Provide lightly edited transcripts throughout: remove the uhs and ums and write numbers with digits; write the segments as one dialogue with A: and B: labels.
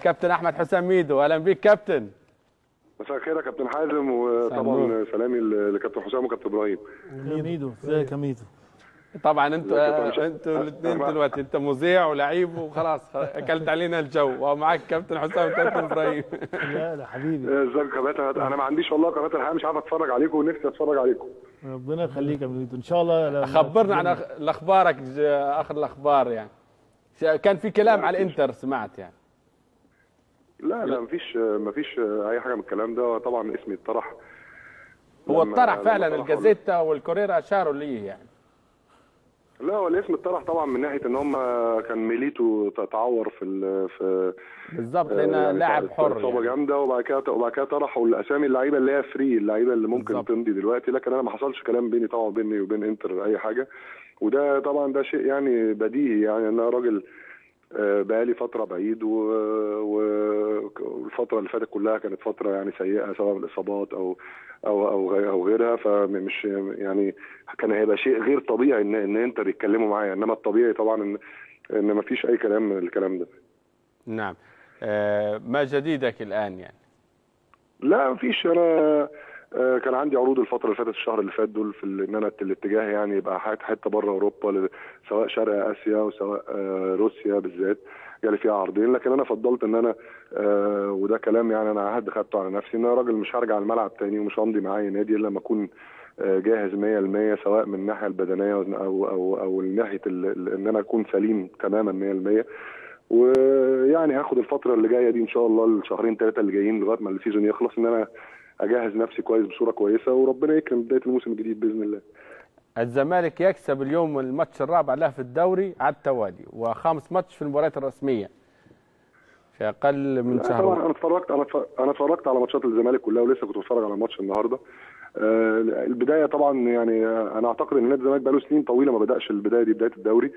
A: كابتن احمد حسام ميدو، اهلا بيك كابتن.
B: مساء الخير يا كابتن حازم، وطبعا سلامي لكابتن حسام وكابتن ابراهيم.
C: ميدو ازيك يا ميدو؟
A: طبعا انتوا الاثنين دلوقتي، انت مذيع ولعيب وخلاص اكلت علينا الجو، ومعاك كابتن حسام وكابتن ابراهيم.
C: لا حبيبي،
B: ازيك يا كابتن؟ انا ما عنديش والله قناه الحياه، مش عارف اتفرج عليكم ونفسي اتفرج عليكم.
C: ربنا يخليك يا ميدو، ان شاء الله.
A: خبرنا عن اخبارك، اخر الاخبار يعني. كان في كلام على الانتر سمعت يعني.
B: لا مفيش اي حاجه من الكلام ده، طبعا اسمي اتطرح.
A: هو اتطرح فعلا، الجازيتا والكورير اشاروا ليه يعني.
B: لا، هو الاسم اتطرح طبعا من ناحيه ان هم كان ميليتو تعور في
A: بالظبط، لان يعني لاعب حر
B: اصابه يعني جامده، وبعد كده طرحوا الاسامي اللعيبه اللي هي فري، اللعيبه اللي ممكن
A: بالزبط.
B: تمضي دلوقتي، لكن انا ما حصلش كلام بيني طبعا بيني وبين انتر اي حاجه. وده طبعا ده شيء يعني بديهي، يعني انا راجل بقالي فتره بعيد، والفتره اللي فاتت كلها كانت فتره يعني سيئه، سواء الاصابات او غيرها، فمش يعني كان هيبقى شيء غير طبيعي ان انتر يتكلموا معايا، انما الطبيعي طبعا ان ما فيش اي كلام من الكلام ده.
A: نعم. ما جديدك الان يعني؟
B: لا مفيش، انا كان عندي عروض الفتره اللي فاتت، الشهر اللي فات دول، في ان انا الاتجاه يعني يبقى حته بره اوروبا، سواء شرق اسيا وسواء روسيا بالذات، جالي فيها عرضين، لكن انا فضلت ان انا وده كلام يعني انا عهد خدته على نفسي، ان انا راجل مش هرجع الملعب تاني ومش همضي معايا نادي الا لما اكون جاهز 100%، سواء من الناحيه البدنيه او ناحيه ان انا اكون سليم تماما 100%. ويعني هاخد الفتره اللي جايه دي ان شاء الله، الشهرين ثلاثه اللي جايين لغايه ما السيزون يخلص، ان انا اجهز نفسي كويس بصوره كويسه، وربنا يكرم بدايه الموسم الجديد باذن الله.
A: الزمالك يكسب اليوم الماتش الرابع له في الدوري على التوالي، وخامس ماتش في المباريات الرسميه في اقل من شهر.
B: طبعا انا اتفرجت على ماتشات الزمالك كلها، ولسه كنت بتفرج على ماتش النهارده. البدايه طبعا يعني انا اعتقد ان نادي الزمالك بقاله سنين طويله ما بداش البدايه دي، بدايه الدوري،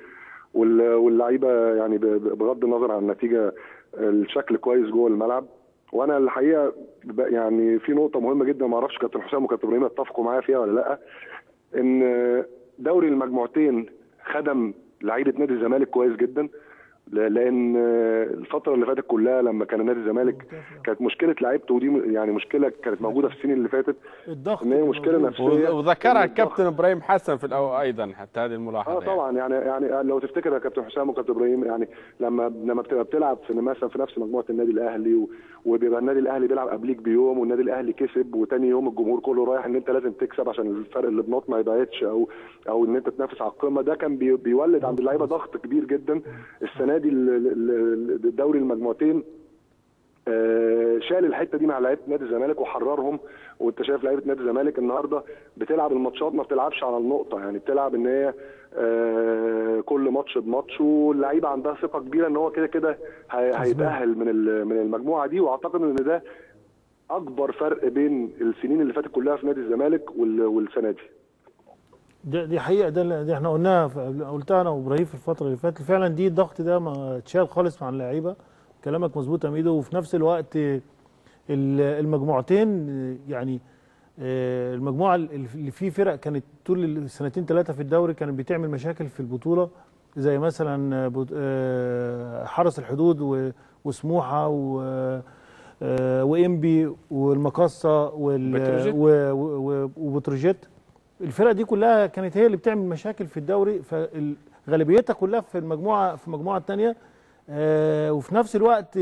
B: واللعيبه يعني بغض النظر عن النتيجه الشكل كويس جوه الملعب. وانا الحقيقه يعني في نقطه مهمه جدا، ما اعرفش كابتن حسام وكابتن ابراهيم اتفقوا معايا فيها ولا لا، ان دوري المجموعتين خدم لعيبه نادي الزمالك كويس جدا، لان الفتره اللي فاتت كلها لما كان نادي الزمالك كانت مشكله لعيبته، ودي يعني مشكله كانت موجوده في السنين اللي فاتت،
C: الضغط،
B: ان هي مشكله نفسيه،
A: وذكرها الكابتن ابراهيم حسن في ايضا حتى هذه الملاحظه.
B: طبعا يعني لو تفتكر يا كابتن حسام وكابتن ابراهيم، يعني لما بتبقى بتلعب في مثلا في نفس مجموعه النادي الاهلي، وبيبقى النادي الاهلي بيلعب قبليك بيوم، والنادي الاهلي كسب، وتاني يوم الجمهور كله رايح ان انت لازم تكسب عشان الفرق اللي بنقط ما يبعدش، او ان انت تنافس على القمه، ده كان بيولد عند اللعيبه ضغط كبير جدا. السنه دي الدوري المجموعتين شال الحته دي مع لعيبه نادي الزمالك وحررهم، وانت شايف لعيبه نادي الزمالك النهارده بتلعب الماتشات، ما بتلعبش على النقطه، يعني بتلعب ان هي كل ماتش بماتش، واللعيبه عندها ثقه كبيره ان هو كده كده هيتاهل من المجموعه دي. واعتقد ان ده اكبر فرق بين السنين اللي فاتت كلها في نادي الزمالك والسنه دي.
C: دي حقيقه، ده احنا قلتها انا وابراهيم في الفتره اللي فاتت، فعلا دي الضغط ده ما اتشال خالص مع اللعيبه. كلامك مظبوط يا ميدو. وفي نفس الوقت المجموعتين يعني المجموعه اللي فيه فرق كانت طول السنتين ثلاثه في الدوري كانت بتعمل مشاكل في البطوله، زي مثلا حرس الحدود وسموحه وانبي والمقصه وبتروجيت. الفرق دي كلها كانت هي اللي بتعمل مشاكل في الدوري، فغالبيتها كلها في المجموعه الثانيه. وفي نفس الوقت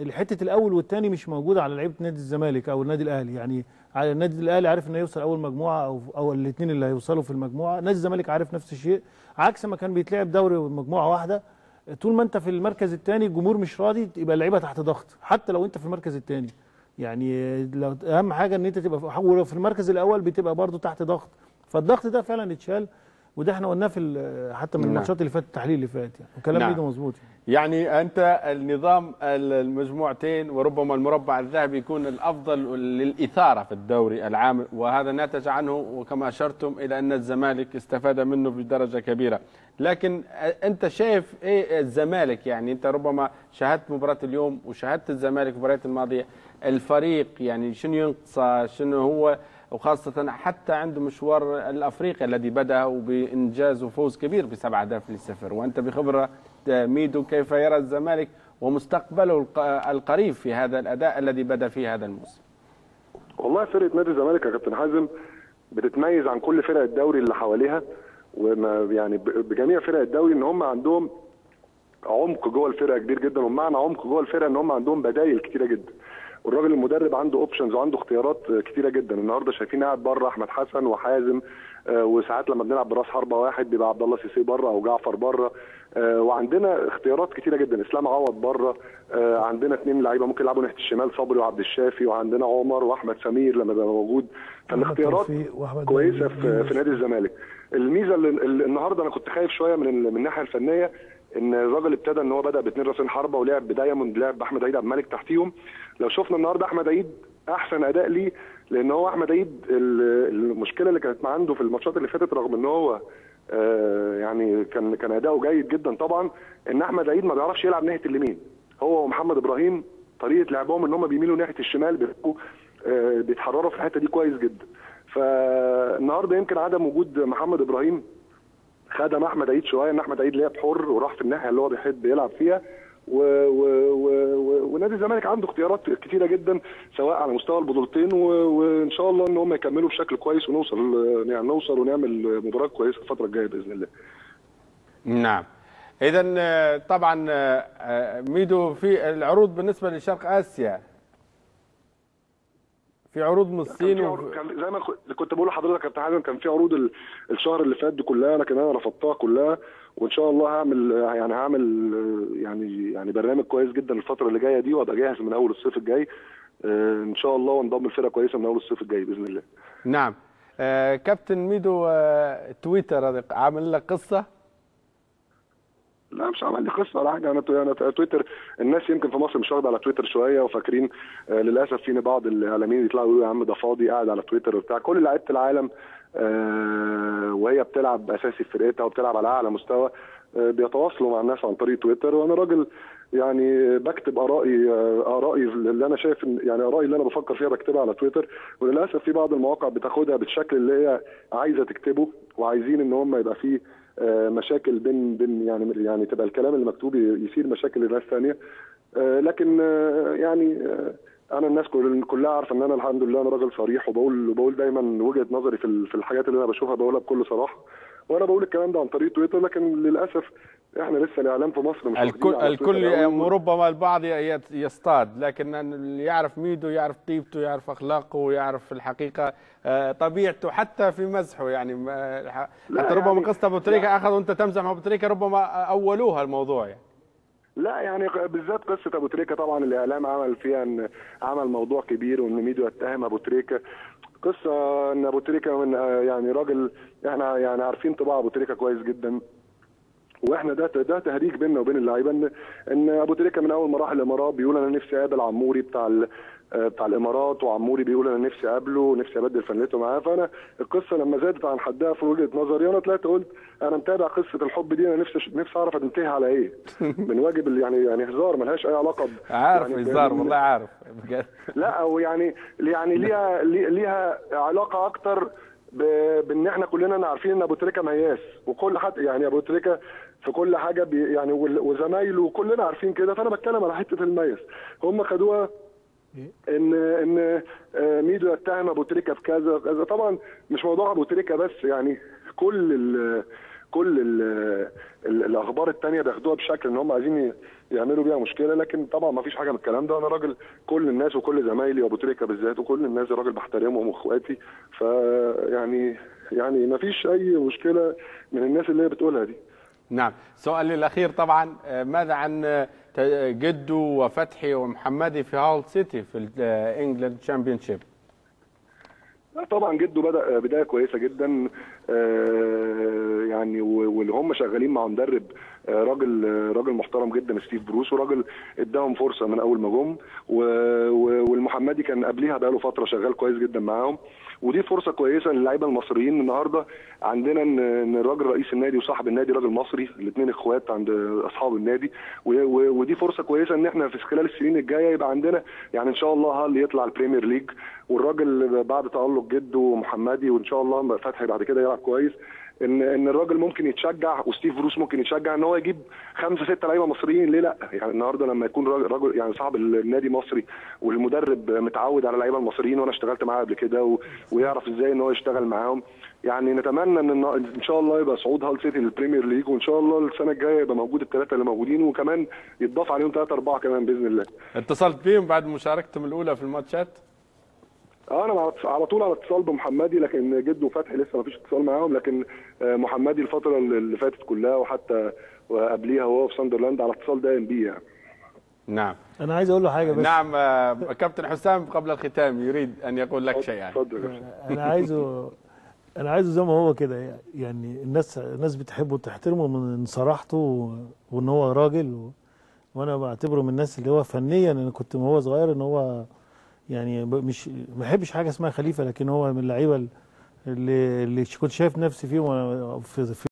C: حته الاول والثاني مش موجوده على لعيبه نادي الزمالك او النادي الاهلي، يعني على النادي الاهلي عارف انه يوصل اول مجموعه او الاثنين اللي هيوصلوا في المجموعه، نادي الزمالك عارف نفس الشيء، عكس ما كان بيتلعب دوري مجموعه واحده. طول ما انت في المركز الثاني الجمهور مش راضي، يبقى اللعيبه تحت ضغط حتى لو انت في المركز الثاني. يعني لو اهم حاجه ان انت تبقى في المركز الاول بتبقى برضو تحت ضغط، فالضغط ده فعلا اتشال، وده احنا قلناه في حتى من الماتشات اللي فاتت، التحليل اللي فات يعني، وكلام ميدو مظبوط.
A: يعني انت النظام المجموعتين وربما المربع الذهبي يكون الافضل للاثاره في الدوري العام، وهذا ناتج عنه وكما اشرتم الى ان الزمالك استفاد منه بدرجه كبيره. لكن انت شايف ايه الزمالك؟ يعني انت ربما شاهدت مباراه اليوم وشاهدت الزمالك المباريات الماضيه، الفريق يعني شنو ينقصه، شنو هو، وخاصة حتى عنده مشوار الأفريقي الذي بدأ بإنجاز وفوز كبير ب7-0، وأنت بخبرة ميدو كيف يرى الزمالك ومستقبله القريب في هذا الأداء الذي بدأ فيه هذا الموسم؟
B: والله فرقه نادي الزمالك يا كابتن حازم بتتميز عن كل فرق الدوري اللي حواليها، وما يعني بجميع فرق الدوري ان هم عندهم عمق جوه الفرقه كبير جدا، ومعنى عمق جوه الفرقه ان هم عندهم بدايل كتيره جدا، والراجل المدرب عنده اوبشنز وعنده اختيارات كتيره جدا. النهارده شايفين قاعد بره احمد حسن وحازم، وساعات لما بنلعب براس حربه واحد بيبقى عبد الله سيسي بره او جعفر بره، وعندنا اختيارات كتيره جدا. اسلام عوض بره، عندنا 2 لعيبه ممكن يلعبوا ناحيه الشمال، صبري وعبد الشافي، وعندنا عمر واحمد سمير لما بيبقى موجود. فالاختيارات كويسه في نادي الزمالك. الميزه اللي النهارده انا كنت خايف شويه من الناحيه الفنيه، ان الراجل ابتدى ان هو بدا ب2 راسين حربه ولعب بدايموند، لعب باحمد عيد عبد الملك تحتيهم. لو شفنا النهارده احمد عيد احسن اداء ليه، لان هو احمد عيد المشكله اللي كانت عنده في الماتشات اللي فاتت رغم ان هو يعني كان اداؤه جيد جدا طبعا، ان احمد عيد ما بيعرفش يلعب ناحيه اليمين. هو ومحمد ابراهيم طريقه لعبهم ان هم بيميلوا ناحيه الشمال، بيبقوا بيتحرروا في الحته دي كويس جدا. فالنهارده يمكن عدم وجود محمد ابراهيم خدم احمد عيد شويه، ان احمد عيد لعب حر وراح في الناحيه اللي هو بيحب يلعب فيها، ونادي الزمالك عنده اختيارات كتيره جدا سواء على مستوى البطولتين، وان شاء الله ان هم يكملوا بشكل كويس ونوصل ونعمل مباراه كويسه الفتره الجايه باذن الله.
A: نعم. اذا طبعا ميدو، في العروض بالنسبه لشرق اسيا، في عروض من الصين
B: زي ما كنت بقول لحضرتك يا كابتن حازم، كان في عروض الشهر اللي فات دي كلها، لكن انا رفضتها كلها، وان شاء الله هعمل يعني برنامج كويس جدا الفتره اللي جايه دي، وابقى جاهز من اول الصيف الجاي ان شاء الله، وانضم الفرقه كويسه من اول الصيف الجاي باذن الله.
A: نعم. كابتن ميدو، تويتر هذا عامل لك قصه؟
B: لا مش عمل لي قصه ولا حاجه. انا تويتر، الناس يمكن في مصر مش واخده على تويتر شويه، وفاكرين للاسف فينا بعض الاعلاميين يطلعوا يقولوا يا عم ده فاضي قاعد على تويتر وبتاع. كل لعيبه العالم وهي بتلعب اساسي في فرقتها وبتلعب على اعلى مستوى بيتواصلوا مع الناس عن طريق تويتر، وانا راجل يعني بكتب ارائي اللي انا شايف يعني ارائي اللي انا بفكر فيها بكتبها على تويتر، وللاسف في بعض المواقع بتاخدها بالشكل اللي هي عايزه تكتبه، وعايزين ان هم يبقى فيه مشاكل بين يعني تبقى الكلام اللي مكتوب يثير مشاكل لناس ثانيه. لكن يعني انا الناس كلها عارفه ان انا الحمد لله انا راجل صريح، وبقول دايما وجهه نظري في الحاجات اللي انا بشوفها بقولها بكل صراحه، وانا بقول الكلام ده عن طريق تويتر. لكن للاسف احنا لسه الاعلام في مصر مش
A: الكل ربما البعض يصطاد، لكن اللي يعرف ميدو يعرف طيبته، يعرف اخلاقه، ويعرف الحقيقه طبيعته حتى في مزحه. يعني حتى ربما يعني قصه ابو تريكه اخذ وانت تمزح ابو تريكه ربما اولوها الموضوع يعني.
B: لا يعني بالذات قصه ابو تريكه طبعا الاعلام عمل فيها ان عمل موضوع كبير، وان ميدو يتهم ابو تريكه. قصه ان ابو تريكه من يعني راجل احنا يعني عارفين طباع ابو تريكه كويس جدا، واحنا ده تهريج بيننا وبين اللعيبه ان ابو تريكه من اول ما راح الامارات بيقول انا نفسي اقابل عموري بتاع الامارات، وعموري بيقول انا نفسي اقابله ونفسي ابدل فنلته معاه. فانا القصه لما زادت عن حدها في وجهه نظري انا طلعت قلت انا متابع قصه الحب دي، انا نفسي اعرف هتنتهي على ايه. من واجب يعني هزار ملهاش اي علاقه
A: عارف
B: يعني
A: هزار والله عارف بجد.
B: لا او يعني ليها علاقه اكتر بان احنا كلنا عارفين ان ابو تريكه مياس، وكل حد يعني ابو تريكه في كل حاجه يعني وزمايله وكلنا عارفين كده. فانا بتكلم على حته المياس، هم خدوها ان ميدو يتهم ابو تريكه في كذا كذا. طبعا مش موضوع ابو تريكه بس، يعني كل الاخبار الثانيه بياخدوها بشكل ان هم عايزين يعملوا بيها مشكله، لكن طبعا ما فيش حاجه من الكلام ده. انا راجل كل الناس وكل زمايلي وابو تريكه بالذات وكل الناس راجل بحترمهم واخواتي، يعني ما فيش اي مشكله من الناس اللي هي بتقولها دي.
A: نعم. سؤالي الاخير طبعا، ماذا عن جدو وفتحي ومحمدي في هال سيتي في الانجلاند تشامبيونشيب؟
B: طبعا جدو بدأ بدايه كويسه جدا، يعني واللي هم شغالين مع مدرب راجل محترم جدا ستيف بروس، وراجل اداهم فرصه من اول ما جم، والمحمدي كان قبليها بقاله فتره شغال كويس جدا معاهم، ودي فرصه كويسه للاعيبه المصريين. النهارده عندنا ان الراجل رئيس النادي وصاحب النادي راجل مصري، الاثنين اخوات عند اصحاب النادي، ودي فرصه كويسه ان احنا في خلال السنين الجايه يبقى عندنا يعني ان شاء الله هال يطلع البريمير ليج، والراجل بعد تألق جده ومحمدي وان شاء الله فتحي بعد كده يلعب كويس، ان الراجل ممكن يتشجع، وستيف بروس ممكن يتشجع ان هو يجيب 5 6 لعيبه مصريين، ليه لا؟ يعني النهارده لما يكون راجل يعني صاحب النادي مصري والمدرب متعود على اللعيبه المصريين، وانا اشتغلت معاه قبل كده ويعرف ازاي ان هو يشتغل معاهم، يعني نتمنى ان شاء الله يبقى صعود هال سيتي للبريمير ليج، وان شاء الله السنه الجايه يبقى موجود الثلاثه اللي موجودين، وكمان يتضاف عليهم 3 4 كمان باذن الله.
A: اتصلت بيهم بعد مشاركتهم الاولى في الماتشات؟
B: انا على طول على اتصال بمحمدي، لكن جده فتحي لسه ما فيش اتصال معاهم، لكن محمدي الفتره اللي فاتت كلها وحتى وقبليها هو في ساندرلاند على اتصال دائم بيه يعني.
A: نعم.
C: انا عايز اقول له حاجه بس.
A: نعم. كابتن حسام قبل الختام يريد ان يقول لك شيء.
B: اتفضل.
C: انا عايزه زي ما هو كده، يعني الناس بتحبه وتحترمه من صراحته وان هو راجل، وانا بعتبره من الناس اللي هو فنيا، انا كنت وهو صغير ان هو يعني مش ما بحبش حاجه اسمها خليفه، لكن هو من اللعيبه اللي كنت شايف نفسي فيهم في